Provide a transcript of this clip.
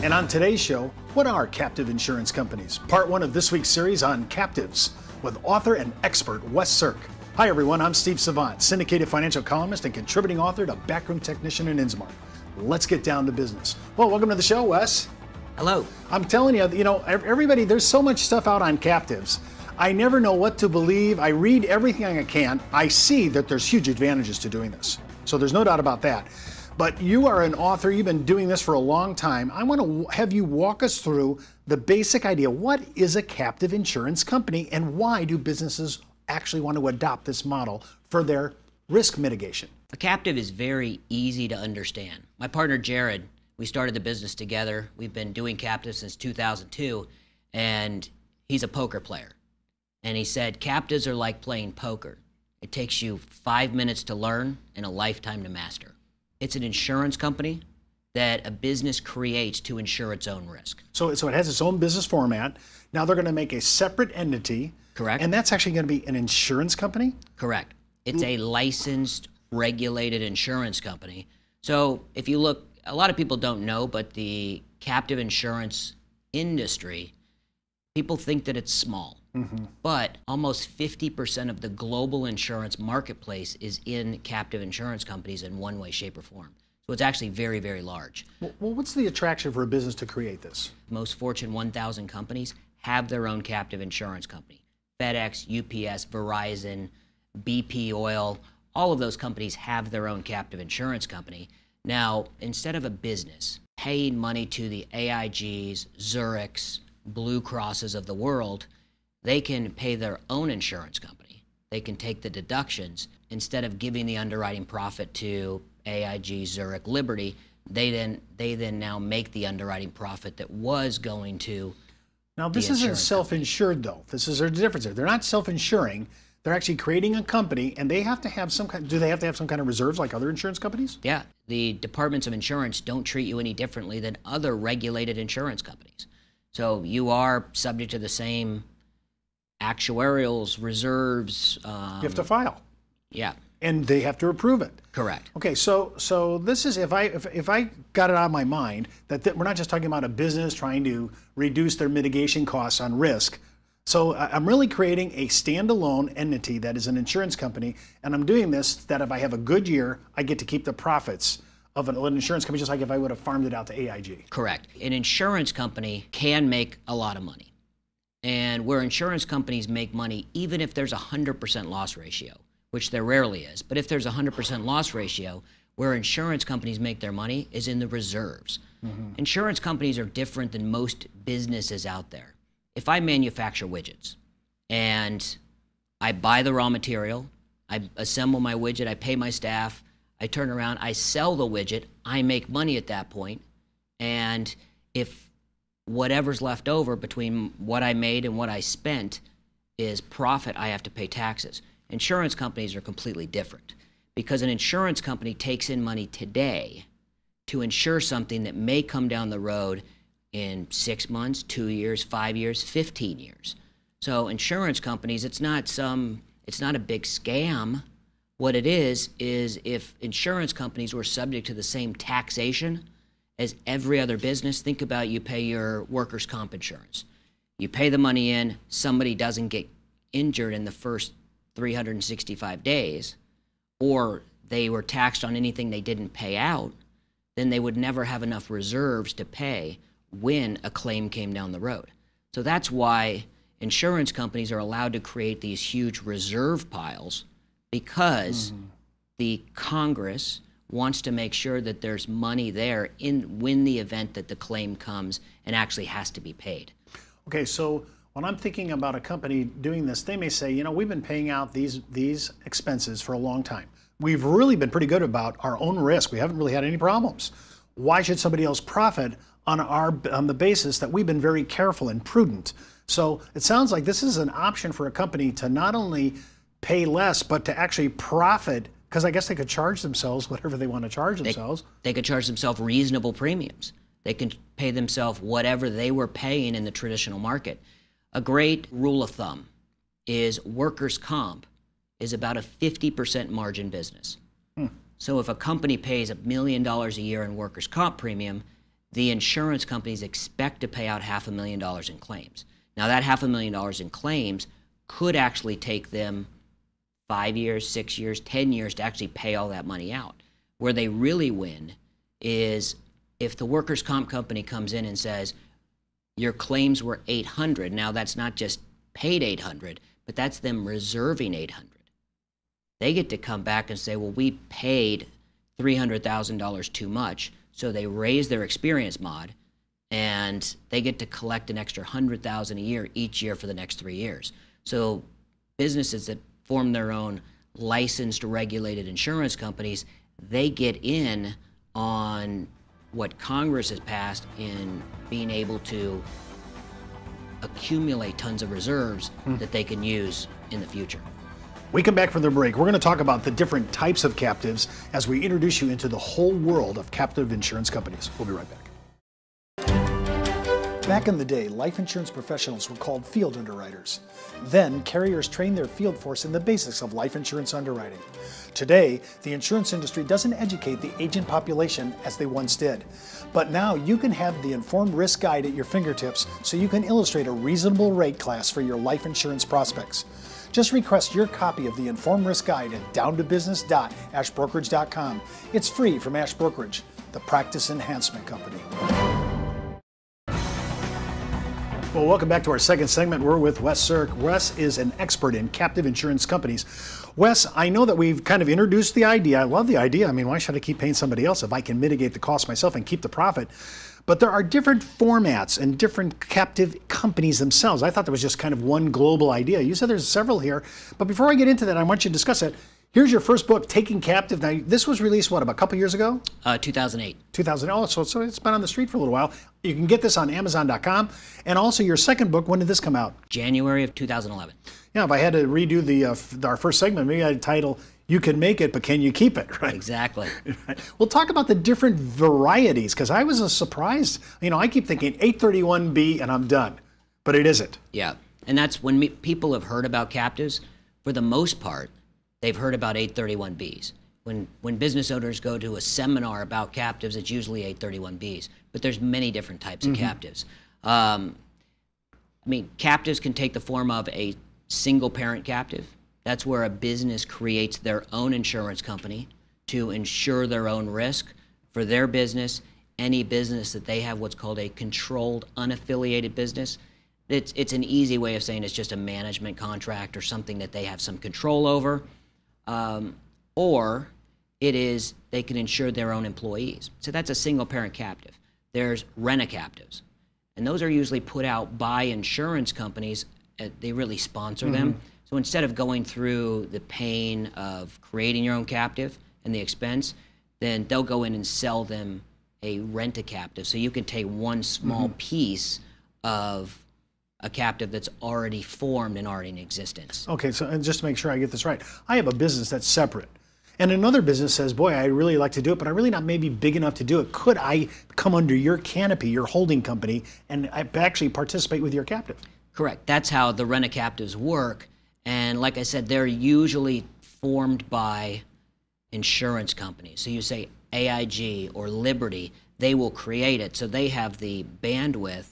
And on today's show, what are captive insurance companies? Part one of this week's series on captives with author and expert Wes Sirk. Hi everyone, I'm Steve Savant, syndicated financial columnist and contributing author to Backroom Technician and Innsmouth. Let's get down to business. Well, welcome to the show, Wes. Hello. I'm telling you, everybody, there's so much stuff out on captives. I never know what to believe. I read everything I can. I see that there's huge advantages to doing this. So there's no doubt about that. But you are an author, you've been doing this for a long time. I want to have you walk us through the basic idea. What is a captive insurance company and why do businesses actually want to adopt this model for their risk mitigation? A captive is very easy to understand. My partner Jared, we started the business together. We've been doing captives since 2002, and he's a poker player. And he said, captives are like playing poker. It takes you 5 minutes to learn and a lifetime to master. It's an insurance company that a business creates to insure its own risk. So it has its own business format. Now they're going to make a separate entity. Correct. And that's actually going to be an insurance company? Correct. It's a licensed, regulated insurance company. So if you look, a lot of people don't know, but the captive insurance industry, people think that it's small. Mm-hmm. But almost 50% of the global insurance marketplace is in captive insurance companies in one way, shape, or form. So it's actually very, very large. Well, what's the attraction for a business to create this? Most Fortune 1000 companies have their own captive insurance company. FedEx, UPS, Verizon, BP Oil, all of those companies have their own captive insurance company. Now, instead of a business paying money to the AIGs, Zurichs, Blue Crosses of the world, they can pay their own insurance company. They can take the deductions. Instead of giving the underwriting profit to AIG, Zurich, Liberty, they then now make the underwriting profit that was going to. Now this isn't self-insured though. This is the difference there. They're not self-insuring. They're actually creating a company, and they have to have some kind. Do they have to have some kind of reserves like other insurance companies? Yeah, the departments of insurance don't treat you any differently than other regulated insurance companies. So you are subject to the same actuarials, reserves. You have to file. Yeah. And they have to approve it. Correct. Okay, so this is if I got it out of my mind that we're not just talking about a business trying to reduce their mitigation costs on risk. So I'm really creating a standalone entity that is an insurance company, and I'm doing this that if I have a good year, I get to keep the profits of an insurance company, just like if I would have farmed it out to AIG. Correct. An insurance company can make a lot of money. And where insurance companies make money, even if there's a 100% loss ratio, which there rarely is, but if there's a 100% loss ratio, where insurance companies make their money is in the reserves. Mm-hmm. Insurance companies are different than most businesses out there. If I manufacture widgets and I buy the raw material, I assemble my widget, I pay my staff, I turn around, I sell the widget, I make money at that point, and if whatever's left over between what I made and what I spent is profit, I have to pay taxes. Insurance companies are completely different because an insurance company takes in money today to insure something that may come down the road in 6 months, 2 years, 5 years, 15 years. So insurance companies, it's not a big scam. What it is if insurance companies were subject to the same taxation as every other business, think about you pay your workers' comp insurance. You pay the money in, somebody doesn't get injured in the first 365 days, or they were taxed on anything they didn't pay out, then they would never have enough reserves to pay when a claim came down the road. So that's why insurance companies are allowed to create these huge reserve piles because the Congress wants to make sure that there's money there when the event that the claim comes and actually has to be paid. Okay, so when I'm thinking about a company doing this, they may say, we've been paying out these expenses for a long time. We've really been pretty good about our own risk. We haven't really had any problems. Why should somebody else profit on the basis that we've been very careful and prudent? So it sounds like this is an option for a company to not only pay less, but to actually profit, because I guess they could charge themselves whatever they want to charge themselves. They could charge themselves reasonable premiums. They can pay themselves whatever they were paying in the traditional market. A great rule of thumb is workers' comp is about a 50% margin business. So if a company pays $1 million a year in workers' comp premium, the insurance companies expect to pay out $500,000 in claims. Now, that $500,000 in claims could actually take them 5 years, 6 years, 10 years to actually pay all that money out. Where they really win is if the workers' comp company comes in and says, your claims were 800. Now, that's not just paid 800, but that's them reserving 800. They get to come back and say, well, we paid $300,000 too much. So they raise their experience mod, and they get to collect an extra $100,000 a year each year for the next 3 years. So businesses that form their own licensed, regulated insurance companies, they get in on what Congress has passed in being able to accumulate tons of reserves that they can use in the future. We come back from the break. We're going to talk about the different types of captives as we introduce you into the whole world of captive insurance companies. We'll be right back. Back in the day, life insurance professionals were called field underwriters. Then, carriers trained their field force in the basics of life insurance underwriting. Today, the insurance industry doesn't educate the agent population as they once did. But now you can have the Informed Risk Guide at your fingertips so you can illustrate a reasonable rate class for your life insurance prospects. Just request your copy of the Informed Risk Guide at downtobusiness.ashbrokerage.com. It's free from Ash Brokerage, the practice enhancement company. Well, welcome back to our second segment. We're with Wes Sirk. Wes is an expert in captive insurance companies. Wes, I know that we've kind of introduced the idea. I love the idea. I mean, why should I keep paying somebody else if I can mitigate the cost myself and keep the profit? But there are different formats and different captive companies themselves. I thought there was just kind of one global idea. You said there's several here. But before I get into that, I want you to discuss it. Here's your first book, Taking Captive. Now, this was released, what, about a couple years ago? 2008. 2000. Oh, so it's been on the street for a little while. You can get this on Amazon.com. And also your second book, when did this come out? January of 2011. Yeah, if I had to redo our first segment, maybe I'd title, You Can Make It, But Can You Keep It, right? Exactly. We'll talk about the different varieties, because I was surprised. You know, I keep thinking 831B and I'm done, but it isn't. Yeah, and that's when people have heard about captives, for the most part, they've heard about 831Bs. When business owners go to a seminar about captives, it's usually 831Bs, but there's many different types of captives. I mean, captives can take the form of a single parent captive. That's where a business creates their own insurance company to insure their own risk for their business. Any business that they have what's called a controlled unaffiliated business. It's an easy way of saying it's just a management contract or something that they have some control over. Or it is they can insure their own employees. So that's a single parent captive. There's rent-a-captives. And those are usually put out by insurance companies. They really sponsor them. So instead of going through the pain of creating your own captive and the expense, then they'll go in and sell them a rent-a-captive. So you can take one small piece of a captive that's already formed and already in existence. Okay, so and just to make sure I get this right, I have a business that's separate. And another business says, boy, I really like to do it, but I'm really not maybe big enough to do it. Could I come under your canopy, your holding company, and actually participate with your captive? Correct. That's how the rent-a-captives work. And like I said, they're usually formed by insurance companies. So you say AIG or Liberty, they will create it. So they have the bandwidth